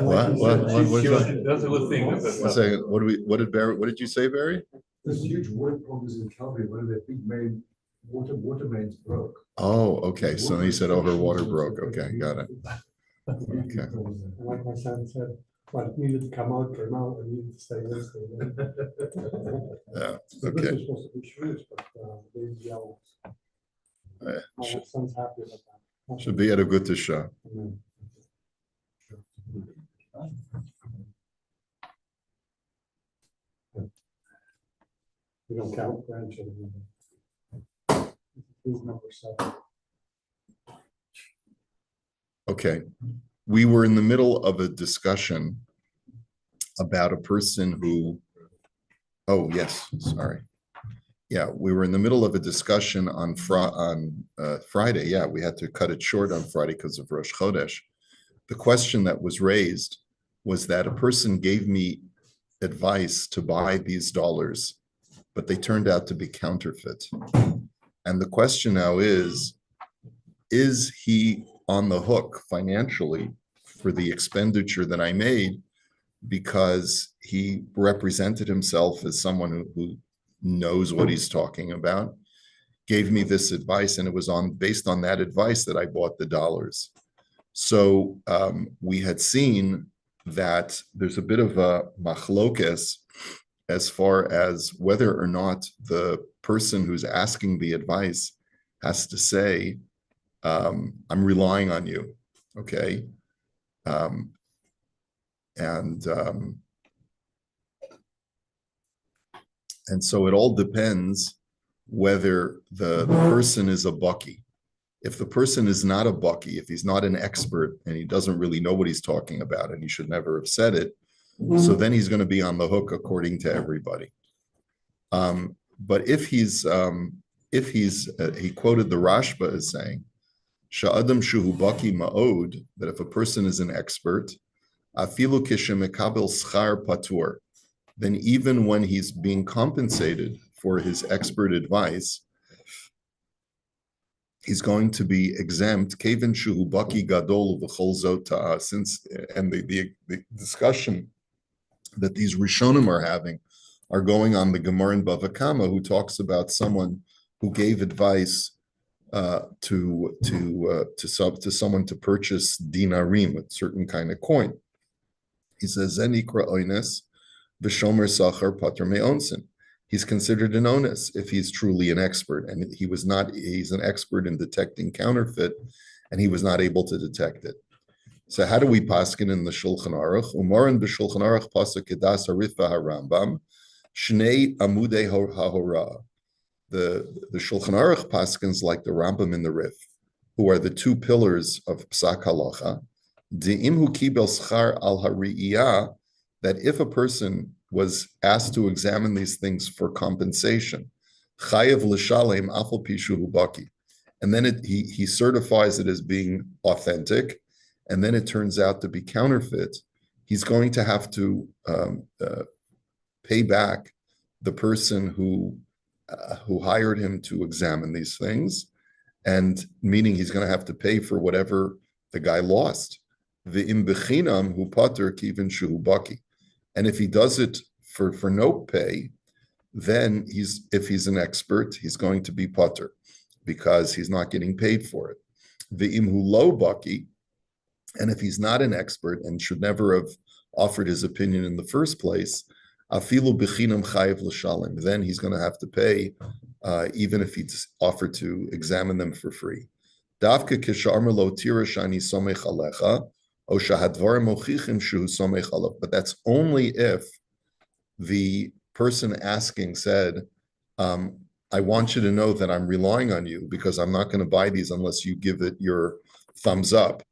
What is that? That's a good thing. One second. What did you say, Barry? This huge water problems in Calgary, one of their big main water mains broke. Oh, okay. So he said, her water broke. Okay, got it. Okay. Like my son said, well, it needed to come out, came out, and needed to stay in. Yeah. So Okay. this was supposed to be shoes, but they yelled. Yeah, My son's happy about that. Should be at a good to show. Amen. We don't count grandchildren. Who's number 7? Okay. We were in the middle of a discussion about a person who, oh, yes, sorry. Yeah, we were in the middle of a discussion on Friday. Yeah, we had to cut it short on Friday because of Rosh Chodesh. The question that was raised was that a person gave me advice to buy these dollars, but they turned out to be counterfeit. And the question now is he on the hook financially for the expenditure that I made because he represented himself as someone who knows what he's talking about, gave me this advice, and it was based on that advice that I bought the dollars. So we had seen that there's a bit of a machlokes as far as whether or not the person who's asking the advice has to say, I'm relying on you, okay? And so it all depends whether the person is a bucky. If the person is not a bucky, if he's not an expert and he doesn't really know what he's talking about and he should never have said it, so then he's going to be on the hook according to everybody. But if he's he quoted the Rashba as saying, Sha'adam shuhu baki ma'od, that if a person is an expert, afilu kishemekabel schar patur, then even when he's being compensated for his expert advice, he's going to be exempt. Kevin shuhu baki gadol v'chol zot, since and the discussion that these Rishonim are having are going on the Gemara in Bava Kama, who talks about someone who gave advice to someone to purchase dinarim, a certain kind of coin. He says, "Zenikra oines v'shomer sachar pater me'onsin." He's considered an onus if he's truly an expert, and he's an expert in detecting counterfeit, and he was not able to detect it. So how do we paskin in the Shulchan Aruch? Umaran b'Shulchan Aruch pasuk kedas harif v'harambam shnei amudei hahora. The Shulchan Aruch paskins like the Rambam in the Rif, who are the two pillars of Psak Halacha. De'im hu kibel schar al hariyah, that if a person was asked to examine these things for compensation, chayev l'shalem afal pishu baki, and then he certifies it as being authentic, and then it turns out to be counterfeit, he's going to have to pay back the person who hired him to examine these things, and meaning he's going to have to pay for whatever the guy lost. V'im bechinam hu pater kivin shu baki, and if he does it for no pay, then if he's an expert, he's going to be pater because he's not getting paid for it. V'im hu lo baki, and if he's not an expert and should never have offered his opinion in the first place, afilu bechinam chayev l'shalem, then he's going to have to pay, even if he's offered to examine them for free. Davka kisharmer lo tira shani somech alecha, o shahadvarim mochichim shu somech alecha. But that's only if the person asking said, I want you to know that I'm relying on you because I'm not going to buy these unless you give it your thumbs up.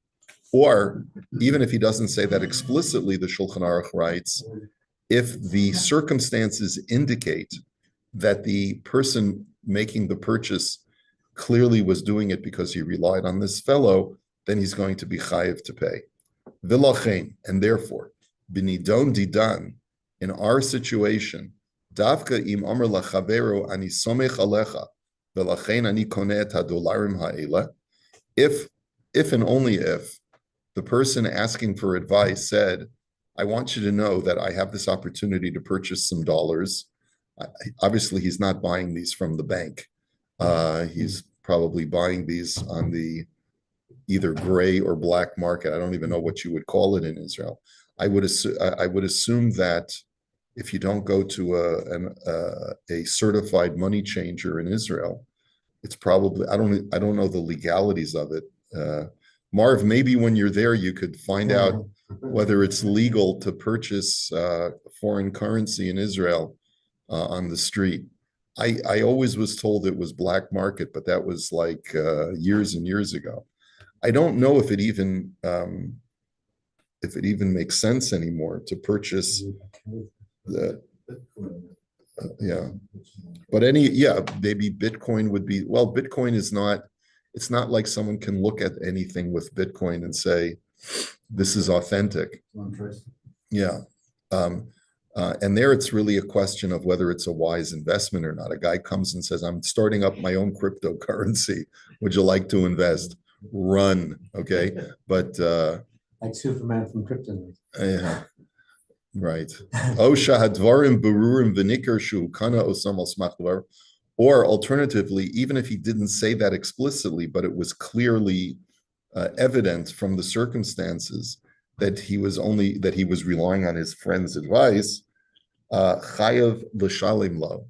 Or even if he doesn't say that explicitly, the Shulchan Aruch writes, if the circumstances indicate that the person making the purchase clearly was doing it because he relied on this fellow, then he's going to be chayiv to pay. V'lachein, and therefore, b'nidon didan, in our situation, davka im amar lachavero ani somech alecha, v'lachein ani koneh et hadolarim ha'ela, if and only if the person asking for advice said, I want you to know that I have this opportunity to purchase some dollars. Obviously, he's not buying these from the bank. He's probably buying these on the either gray or black market. I don't even know what you would call it in Israel. I would assume that if you don't go to a certified money changer in Israel, it's probably I don't know the legalities of it. Marv, maybe when you're there, you could find out whether it's legal to purchase foreign currency in Israel on the street. I always was told it was black market, but that was like years and years ago. I don't know if it even makes sense anymore to purchase the yeah. But maybe Bitcoin would be well. Bitcoin is not. It's not like someone can look at anything with Bitcoin and say this is authentic. Yeah. And there it's really a question of whether it's a wise investment or not. A guy comes and says, I'm starting up my own cryptocurrency. Would you like to invest? Run. Okay. But like Superman from Krypton. Yeah. Right. Or alternatively, even if he didn't say that explicitly, but it was clearly evident from the circumstances that he was relying on his friend's advice, chayav l'shalim lo,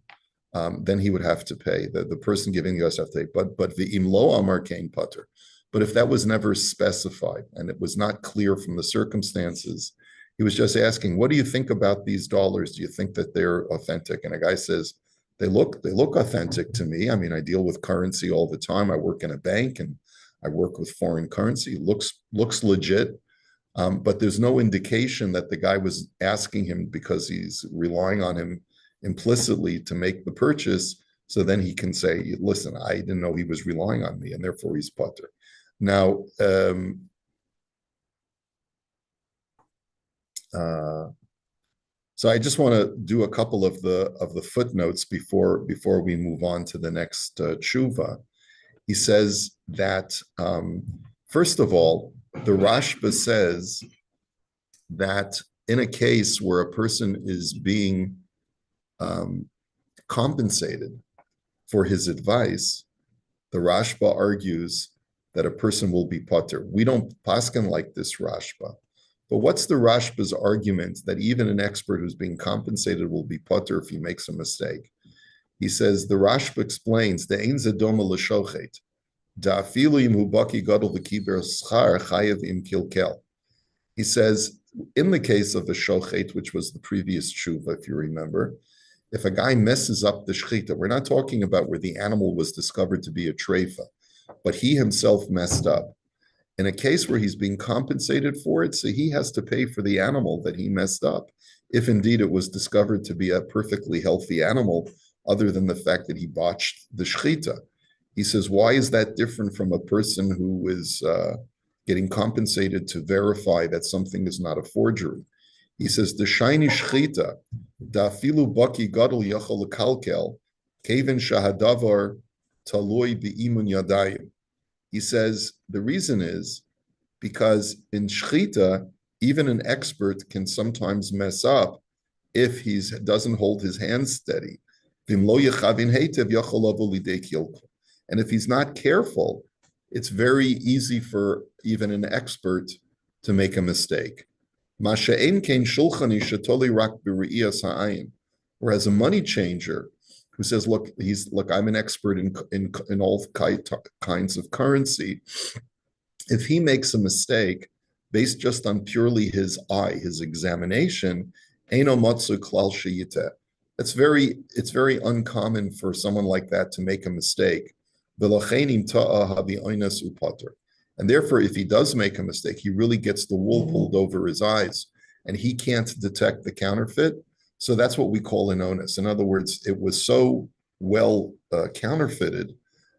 then he would have to pay. The person giving the us have to pay. But the imlo amar kain pater. But if that was never specified and it was not clear from the circumstances, he was just asking, what do you think about these dollars? Do you think that they're authentic? And a guy says, they look authentic to me. I mean, I deal with currency all the time. I work in a bank and I work with foreign currency. Looks legit. But there's no indication that the guy was asking him because he's relying on him implicitly to make the purchase. So then he can say, listen, I didn't know he was relying on me and therefore he's pater. Now, so I just want to do a couple of the footnotes before we move on to the next tshuva. He says that first of all, the Rashba says that in a case where a person is being compensated for his advice, the Rashba argues that a person will be pater. We don't paskin like this Rashba. But what's the Rashba's argument that even an expert who's being compensated will be pater if he makes a mistake? He says, the Rashba explains, the ein zedoma l'shochet, da'afilu im hubaki gadol v'kiber schar chayev im kilkel. He says, in the case of the shochet, which was the previous tshuva, if you remember, if a guy messes up the shechita, we're not talking about where the animal was discovered to be a treifa, but he himself messed up. In a case where he's being compensated for it, so he has to pay for the animal that he messed up, if indeed it was discovered to be a perfectly healthy animal, other than the fact that he botched the shechita. He says, why is that different from a person who is getting compensated to verify that something is not a forgery? He says, the shiny shechita, da filu baki gadol yachol kalkel, kevin shahadavar taloi be'imun yadayim. He says the reason is because in shechita, even an expert can sometimes mess up if he doesn't hold his hands steady. And if he's not careful, it's very easy for even an expert to make a mistake. Whereas a money changer who says, look, I'm an expert in all kinds of currency. If he makes a mistake based just on purely his eye, his examination, it's very uncommon for someone like that to make a mistake. And therefore, if he does make a mistake, he really gets the wool pulled over his eyes and he can't detect the counterfeit. So that's what we call an onus. In other words, it was so well counterfeited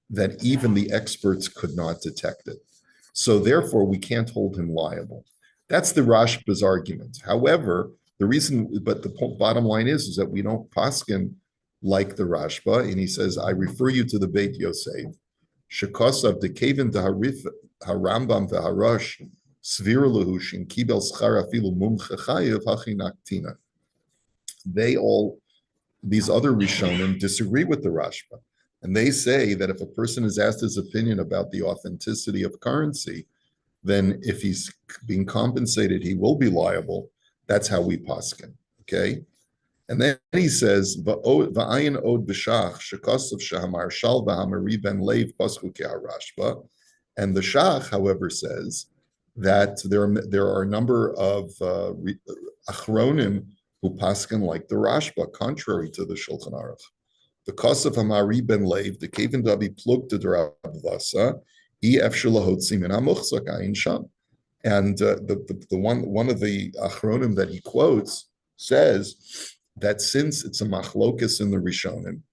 that even the experts could not detect it. So therefore, we can't hold him liable. That's the Rashba's argument. However, the bottom line is that we don't paskin like the Rashba, and he says, I refer you to the Beit Yosef, Shekosav de Kevin de Harambam the Harash, svira lahushin kibel schar afilu mumche chayev hachinaktina. These other Rishonim disagree with the Rashba. And they say that if a person is asked his opinion about the authenticity of currency, then if he's being compensated, he will be liable. That's how we paskin. Okay. And then he says, "Va'ayin od b'shach shekosov shahamar shal v'hamari ben leiv paschu ke'arashba." And the Shach, however, says that there are a number of achronim who paskin like the Rashba, contrary to the Shulchan Aruch. The Kosov Hamari ben Leiv, the Kevin Dabi plug to the Rabvasa, ef shulahotzi min hamuchzak ayin sham. And the one of the achronim that he quotes says that since it's a machlokus in the Rishonim,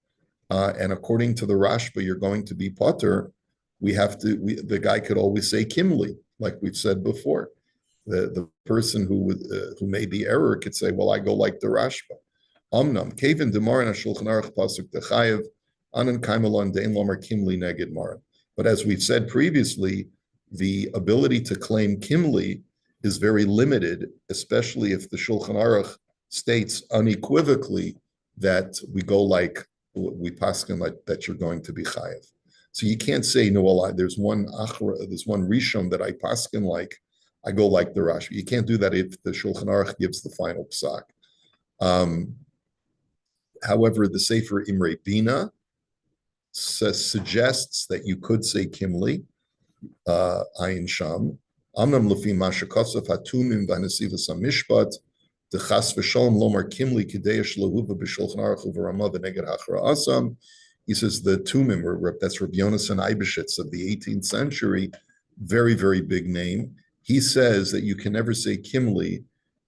and according to the Rashba, you're going to be potter, the guy could always say kimli, like we've said before. The person who made the error could say, well, I go like the Rashba. Omnam, Kevin Demar and Shulchan Aruch Pasuk Dechayev, Anan Kaimalon Dein Lomer Kimli Neged Maran. But as we've said previously, the ability to claim Kimli is very limited, especially if the Shulchan Aruch states unequivocally that we go like, we paskin like that you're going to be Chayev. So you can't say, no, well, there's one Rishon that I paskin like, I go like the Rashi. You can't do that if the Shulchan Aruch gives the final psak. However, the Sefer Imrei Bina suggests that you could say Kimli, Ayin Sham, Amnam Lefi Mashakosov Hatumim Vanasivas Mishpat, the Chas V'Shalom Lomar Kimli Kideyash Lehuva B'Shulchan Aruch U'Varama V'Neged Hachra Asam. He says the Tumim, that's Rabbi Yonasan Eibeshitz of the 18th century, very, very big name. He says that you can never say Kimli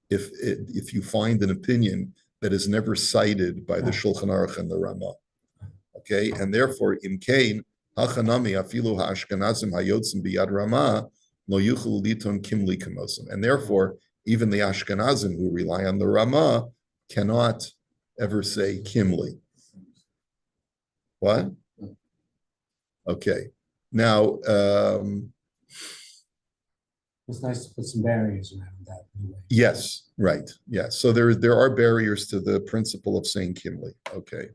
if you find an opinion that is never cited by the Shulchan Aruch and the Ramah. Okay, and therefore, imkein hachanami afilu haashkenazim hayotzim biyad Ramah lo yuchul liton kimli kamosim. And therefore, even the Ashkenazim who rely on the Ramah cannot ever say kimli. What? Okay. Now, It's nice to put some barriers around that. Anyway. Yes, right. Yeah. So there are barriers to the principle of saying Kimli. Okay.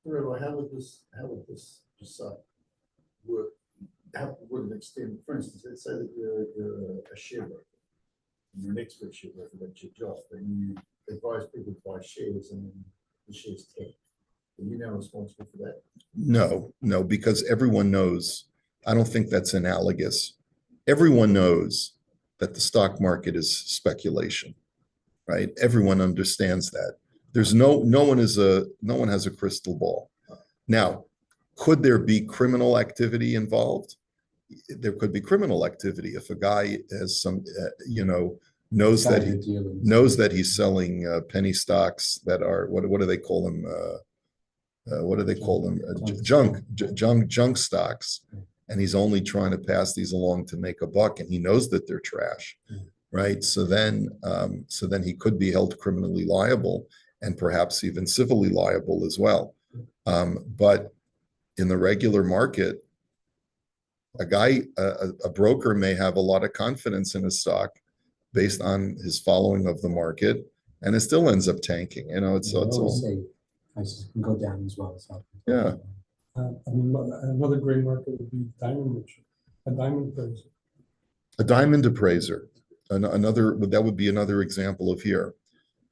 Rabbi, how would this decide work? How would it extend? For instance, let's say that you're a share broker, you're an expert share broker, that's your job, and you advise people to buy shares and then the shares tank. Are you now responsible for that? No, because everyone knows. I don't think that's analogous. Everyone knows that the stock market is speculation, right? Everyone understands that. There's no one has a crystal ball. Now, could there be criminal activity involved? There could be criminal activity if a guy has some, knows that he's selling penny stocks that are what do they call them? What do they call them? Junk stocks. And he's only trying to pass these along to make a buck, and he knows that they're trash, right? So then he could be held criminally liable and perhaps even civilly liable as well. But in the regular market, a broker may have a lot of confidence in a stock based on his following of the market, and it still ends up tanking. It's all say prices can go down as well. So. Yeah. Another gray market would be a diamond appraiser. A diamond appraiser, that would be another example of here.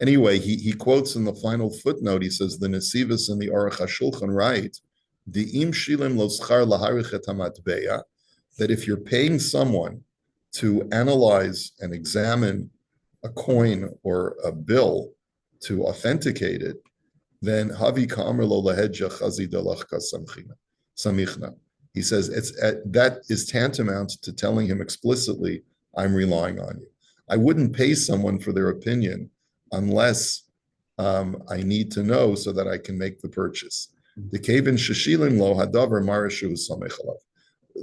Anyway, he quotes in the final footnote. He says the Nesivos and the Aruch HaShulchan write, "Di'im shilim lo schar laharich et hamatbeya," that if you're paying someone to analyze and examine a coin or a bill to authenticate it, then Havi Ka'amr lo lahedja chazi dalachka samichna. He says that is tantamount to telling him explicitly, I'm relying on you. I wouldn't pay someone for their opinion unless I need to know so that I can make the purchase. The kevin sheshilin lo hadavar marashu samechalav.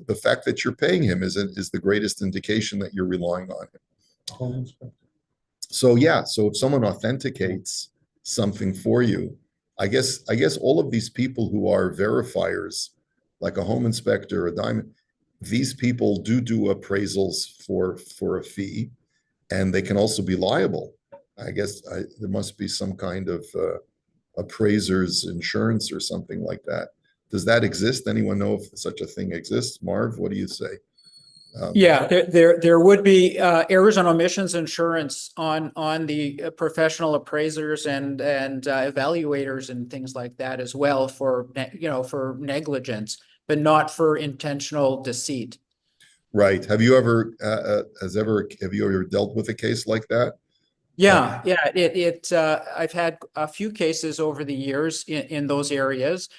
The fact that you're paying him is the greatest indication that you're relying on him. So if someone authenticates something for you, I guess all of these people who are verifiers, like a home inspector, a diamond, these people do appraisals for a fee, and they can also be liable. I guess there must be some kind of appraiser's insurance or something like that. Does that exist? Anyone know if such a thing exists? Marv, what do you say? Yeah, there would be errors and omissions insurance on the professional appraisers and evaluators and things like that as well for for negligence, but not for intentional deceit. Right. Have you ever dealt with a case like that? Yeah, I've had a few cases over the years in those areas.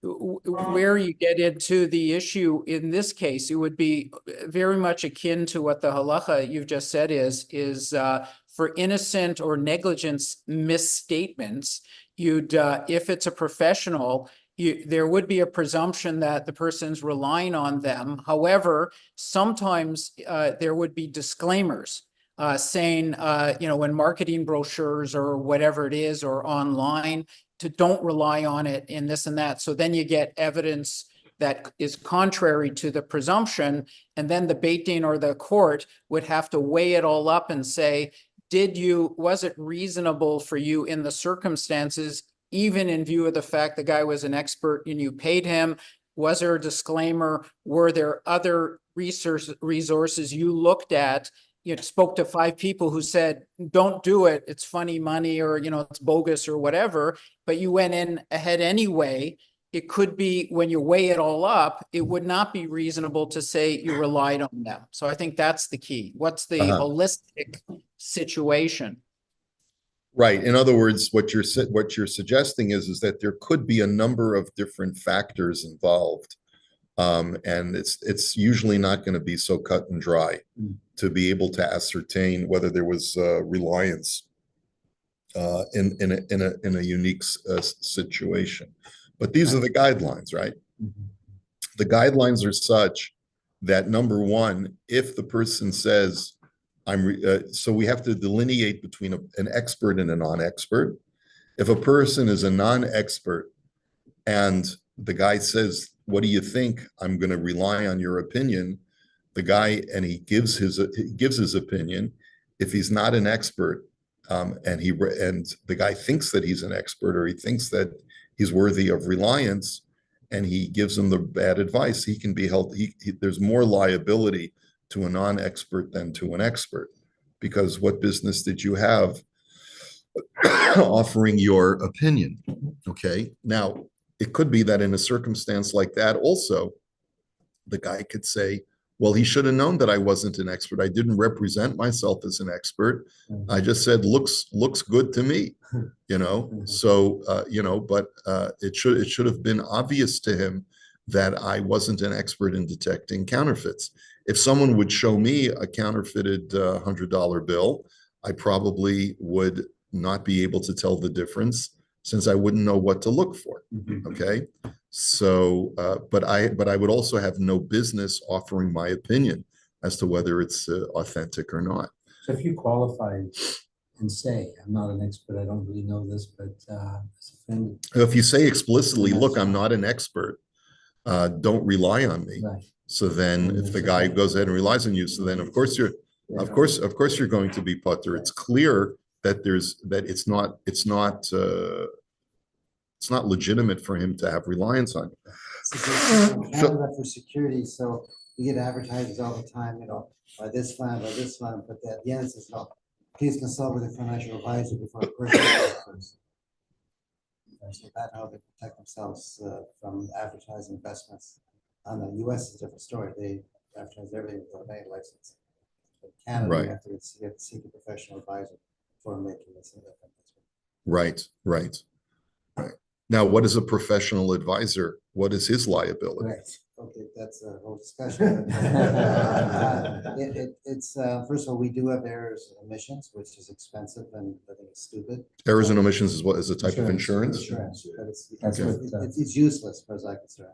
Where you get into the issue in this case, it would be very much akin to what the halacha you've just said is for innocent or negligence misstatements. If it's a professional, there would be a presumption that the person's relying on them. However, sometimes there would be disclaimers saying, when marketing brochures or whatever it is or online, to don't rely on it in this and that. So then you get evidence that is contrary to the presumption, and then the Beit Din or the court would have to weigh it all up and say, was it reasonable for you in the circumstances, even in view of the fact the guy was an expert and you paid him? Was there a disclaimer? Were there other resources you looked at? You spoke to 5 people who said, don't do it, it's funny money, or it's bogus or whatever, but you went in ahead anyway. It could be, when you weigh it all up, it would not be reasonable to say you relied on them. So I think that's the key. What's the holistic situation? Right. In other words, what you're suggesting is that there could be a number of different factors involved. And it's usually not going to be so cut and dry to be able to ascertain whether there was reliance in a unique situation. But these are the guidelines, right? The guidelines are such that, number one, if the person says, so we have to delineate between an expert and a non-expert. If a person is a non-expert and the guy says, what do you think? I'm going to rely on your opinion. The guy, and he gives his opinion. If he's not an expert, and the guy thinks that he's an expert, or he thinks that he's worthy of reliance, and he gives him the bad advice, he can be held. There's more liability to a non-expert than to an expert, because what business did you have offering your opinion? Okay, now, it could be that in a circumstance like that also, the guy could say, well, he should have known that I wasn't an expert. I didn't represent myself as an expert. I just said, looks good to me, So, but it should have been obvious to him that I wasn't an expert in detecting counterfeits. If someone would show me a counterfeited $100 bill, I probably would not be able to tell the difference, since I wouldn't know what to look for. Okay. So, but I would also have no business offering my opinion as to whether it's authentic or not. So if you qualify and say, I'm not an expert, I don't really know this, but as a friend. If you say explicitly, look, I'm not an expert, don't rely on me. Right. So then if the guy goes ahead and relies on you, so then of course you're going to be putter. It's clear that it's not legitimate for him to have reliance on you. In Canada for security, so you get advertisements all the time, by this fund, but at the end it says, no, please consult with a financial advisor before purchasing. So that's how they protect themselves from advertising investments. On the US, it's a different story. They advertise everything with a bank license. But Canada, Right. you have to seek a professional advisor for making this investment. Right. Now, what is a professional advisor? What is his liability? Right. Okay, that's a whole discussion. It's first of all, we do have errors and omissions, which is expensive and I think it's stupid. Errors and omissions is what is a type of insurance? Insurance, but That's what, it's useless as far as I'm concerned.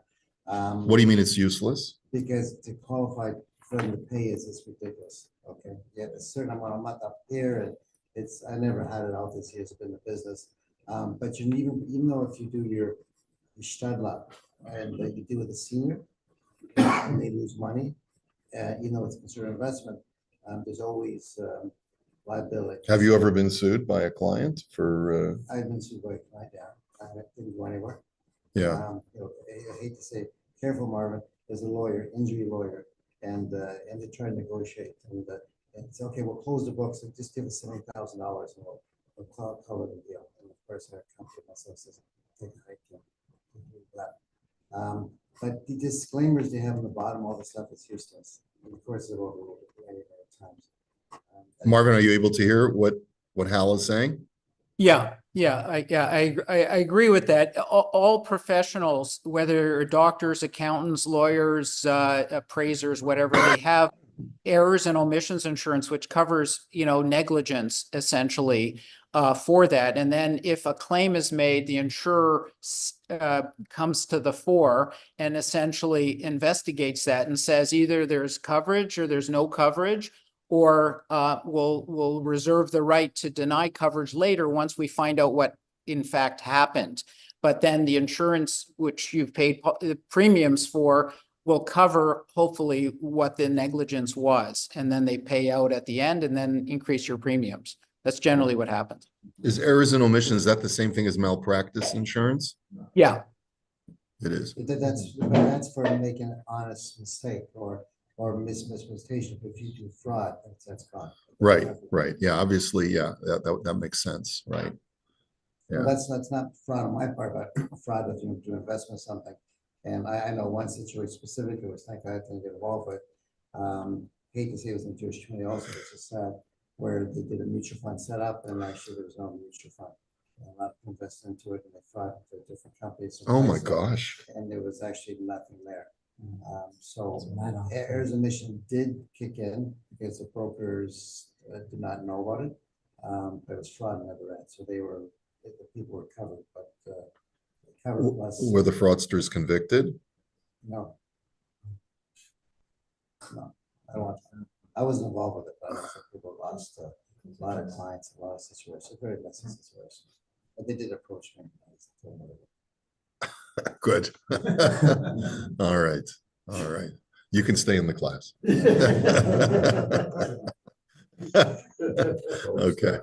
What do you mean it's useless? Because to qualify for them to pay is ridiculous. Okay, you have a certain amount of month up here, and I never had it all this year. It's been the business. But even though if you do your Stadler and you do with a senior, and they lose money, even though it's considered investment, there's always liability. Have you ever been sued by a client for, I've been sued by my dad. I didn't go anywhere. yeah, I hate to say, careful, Marvin, there's a lawyer, injury lawyer, and they try to negotiate, and say, okay, we'll close the books and just give us $70,000 and we'll cover the deal. And of course, our company myself says, take a hike, but the disclaimers they have on the bottom, all the stuff is useless. And of course, they're overruled many times. Marvin, are you able to hear what Hal is saying? I agree with that. All professionals, whether doctors, accountants, lawyers, appraisers, whatever, they have errors and omissions insurance, which covers, negligence essentially for that. And then if a claim is made, the insurer comes to the fore and essentially investigates that and says either there's coverage or there's no coverage, or we'll reserve the right to deny coverage later once we find out what in fact happened. But then the insurance, which you've paid premiums for, will cover hopefully what the negligence was. And then they pay out at the end and then increase your premiums. That's generally what happens. Is errors and omissions, is that the same thing as malpractice insurance? Yeah. It is. That's for making an honest mistake or misrepresentation. If you do fraud, that's gone. Right. Yeah, obviously, yeah, that makes sense, right? Yeah. Well, that's not fraud on my part, but fraud if you do investment or something. And I know one situation specifically, which thank God I didn't get involved with. Hate to say it was in the Jewish community also, which is sad, where they did a mutual fund setup and actually there was no mutual fund. And a lot of people invested into it and they fraud to different companies. Oh my gosh. And there was actually nothing there. So Right on. errors and omission did kick in because the brokers did not know about it. But it was fraud on the other end. So the people were covered, but covered plus. Were the fraudsters convicted? No. I wasn't involved with it, but I know some people lost a lot of clients, a lot of situations, very messy situations. But they did approach me. Good. All right. You can stay in the class. Okay.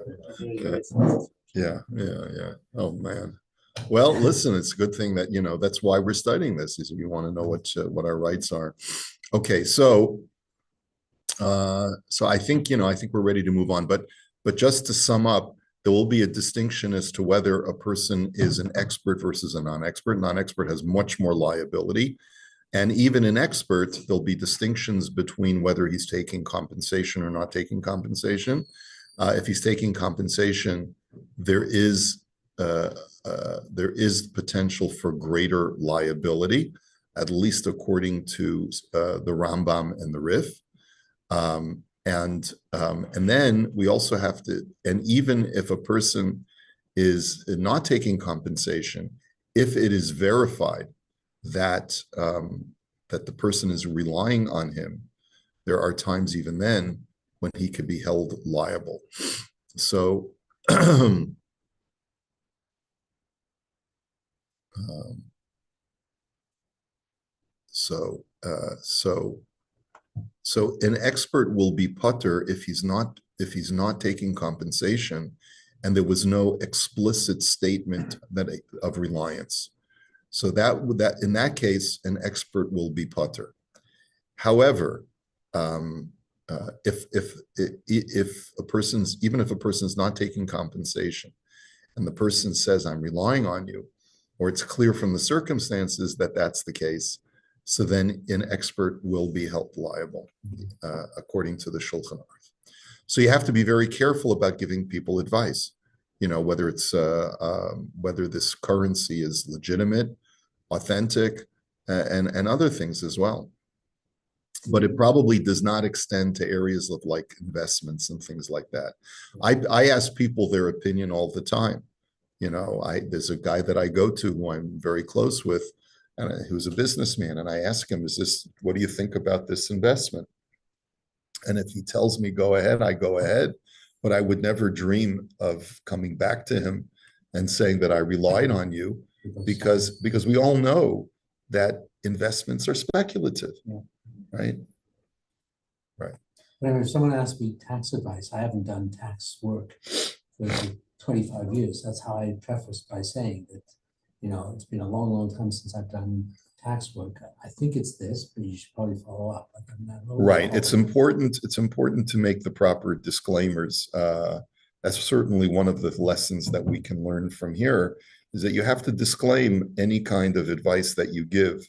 Yeah. Oh man. Well, listen, it's a good thing that, that's why we're studying this, is we want to know what our rights are. Okay. So I think we're ready to move on, but just to sum up, there will be a distinction as to whether a person is an expert versus a non-expert. Non-expert has much more liability. And even an expert, there'll be distinctions between whether he's taking compensation or not taking compensation. If he's taking compensation, there is potential for greater liability, at least according to the Rambam and the Rif. And then we also have to, and even if a person is not taking compensation, if it is verified that that the person is relying on him, there are times even then when he could be held liable. So So an expert will be putter if he's not taking compensation, and there was no explicit statement of reliance. So that in that case, an expert will be putter. However, if a person's not taking compensation, and the person says, "I'm relying on you," or it's clear from the circumstances that that's the case, so then an expert will be held liable, according to the Shulchan Aruch. So you have to be very careful about giving people advice, whether it's whether this currency is legitimate, authentic, and other things as well. But it probably does not extend to areas of like investments and things like that. I ask people their opinion all the time. There's a guy that I go to who I'm very close with, and who's a businessman, and I ask him, what do you think about this investment? And if he tells me go ahead, I go ahead, but I would never dream of coming back to him and saying that I relied on you, because we all know that investments are speculative, Yeah. right? But if someone asks me tax advice, I haven't done tax work for like 25 years. That's how I preface by saying that, it's been a long, long time since I've done tax work. I think it's this, but you should probably follow up. Like, I'm not really Right. It's following. important to make the proper disclaimers. That's certainly one of the lessons that we can learn from here, is that you have to disclaim any kind of advice that you give,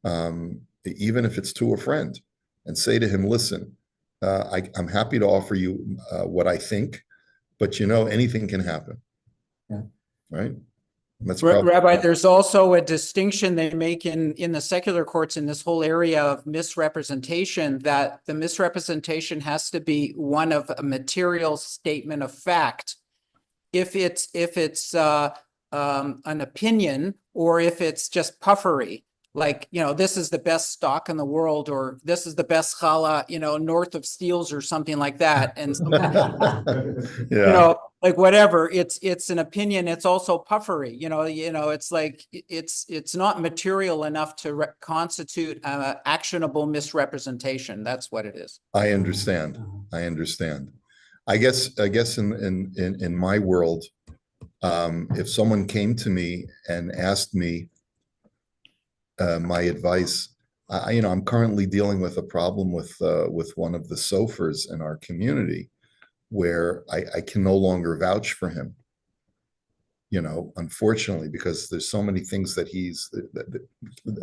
even if it's to a friend, and say to him, listen, I'm happy to offer you what I think, but anything can happen. Yeah. Right. That's Rabbi, there's also a distinction they make in the secular courts in this whole area of misrepresentation, that the misrepresentation has to be one of a material statement of fact. If it's an opinion, or if it's just puffery, like, this is the best stock in the world, or this is the best challah, north of Steels or something like that. And yeah. like whatever, it's an opinion. It's also puffery, it's like, it's not material enough to constitute actionable misrepresentation. That's what it is. I understand. I understand. I guess in my world, if someone came to me and asked me my advice, I'm currently dealing with a problem with one of the sofers in our community, where I can no longer vouch for him, unfortunately, because there's so many things that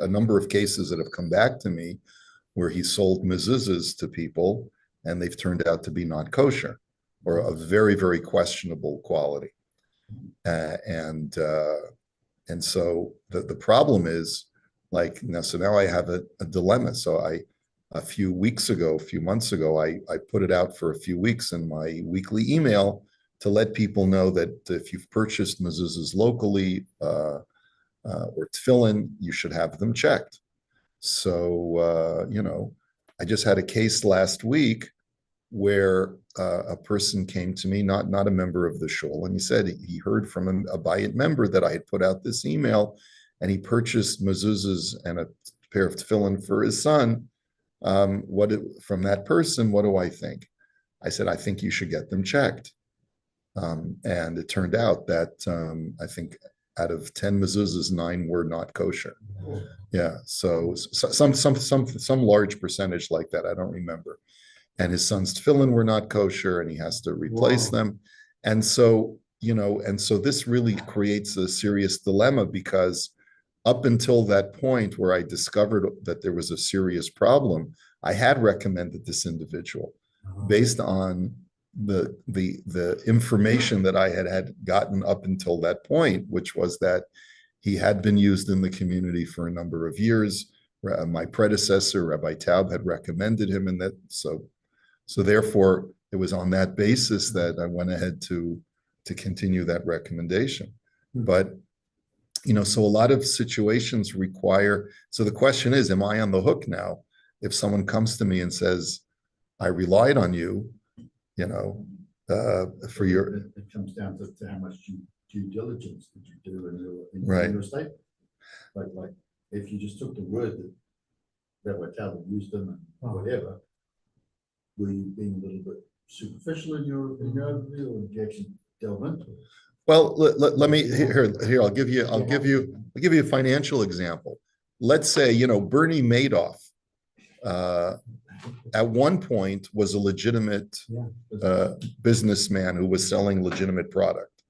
a number of cases that have come back to me where he sold mezuzahs to people and they've turned out to be not kosher, or of very, very questionable quality. And so the problem is, like, so now I have a dilemma. So a few months ago, I put it out for a few weeks in my weekly email to let people know that if you've purchased mezuzahs locally or tefillin, you should have them checked. So, I just had a case last week where a person came to me, not a member of the shul, and he said he heard from a Bayit member that I had put out this email, and he purchased mezuzahs and a pair of tefillin for his son. From that person, what do I think? I said, I think you should get them checked. And it turned out that I think out of 10 mezuzahs, 9 were not kosher. Yeah, so some large percentage like that, I don't remember. And his son's tefillin were not kosher, and he has to replace them. And so, this really creates a serious dilemma, because up until that point where I discovered that there was a serious problem, I had recommended this individual based on the information that I had gotten up until that point, which was that he had been used in the community for a number of years. My predecessor, Rabbi Taub, had recommended him, and that so therefore it was on that basis that I went ahead to continue that recommendation. But so a lot of situations require. So the question is, am I on the hook now if someone comes to me and says, "I relied on you," for your. It comes down to how much due diligence did you do in Right. your estate. Like if you just took the word that Rabbi Talbot used them and whatever, were you being a little bit superficial in your overview, or did you actually delve into it? Well, let me here. I'll give you a financial example. Let's say, Bernie Madoff at one point was a legitimate businessman who was selling legitimate product,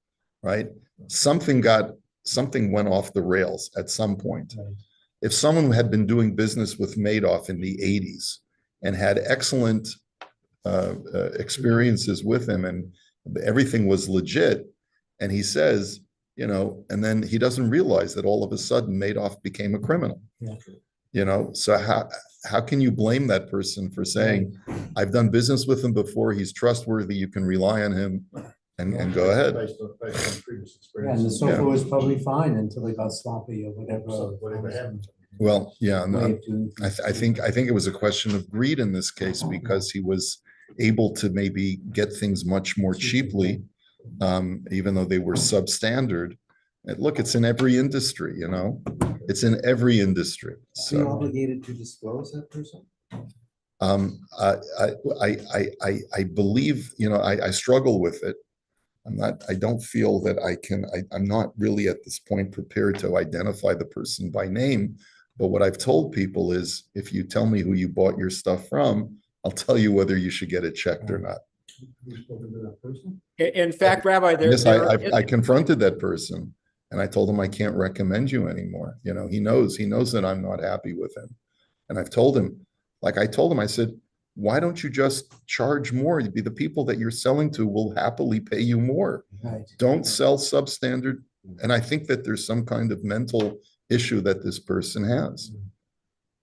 right? Something went off the rails at some point. Right. If someone had been doing business with Madoff in the 80s and had excellent experiences with him, and everything was legit, and he says, and then he doesn't realize that all of a sudden Madoff became a criminal. Yeah. So how can you blame that person for saying, I've done business with him before, he's trustworthy, you can rely on him, and go ahead. Based on previous Yeah, and the experience. sofa was probably fine until they got sloppy or whatever. Whatever happened. Well, yeah, Way no, of doing things. I think it was a question of greed in this case, because he was able to maybe get things much more cheaply, even though they were substandard. And look, it's in every industry, It's in every industry. Are you So, obligated to disclose that person? I believe, I struggle with it. I don't feel that I'm not really at this point prepared to identify the person by name. But what I've told people is, if you tell me who you bought your stuff from, I'll tell you whether you should get it checked or not. Have you spoken to that person? In fact, Rabbi, Yes, I confronted that person and I told him I can't recommend you anymore. He knows that I'm not happy with him. And I've told him, I said, why don't you just charge more? The people that you're selling to will happily pay you more. Right. Don't sell substandard. And I think that there's some kind of mental issue that this person has.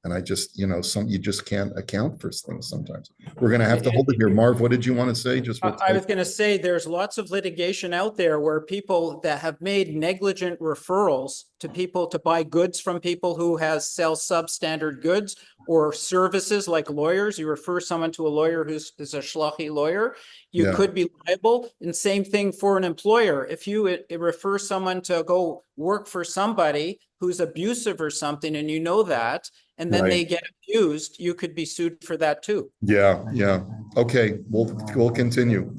And I just, you just can't account for things sometimes. We're going to have to hold it here. Marv, what did you want to say? Just I was going to say, there's lots of litigation out there where people that have made negligent referrals to people to buy goods from people who sell substandard goods or services like lawyers. You refer someone to a lawyer who's a shlochi lawyer, you could be liable. And same thing for an employer. If you refer someone to go work for somebody who's abusive or something, and you know that, and then they get abused, you could be sued for that too. Yeah. Okay, we'll continue.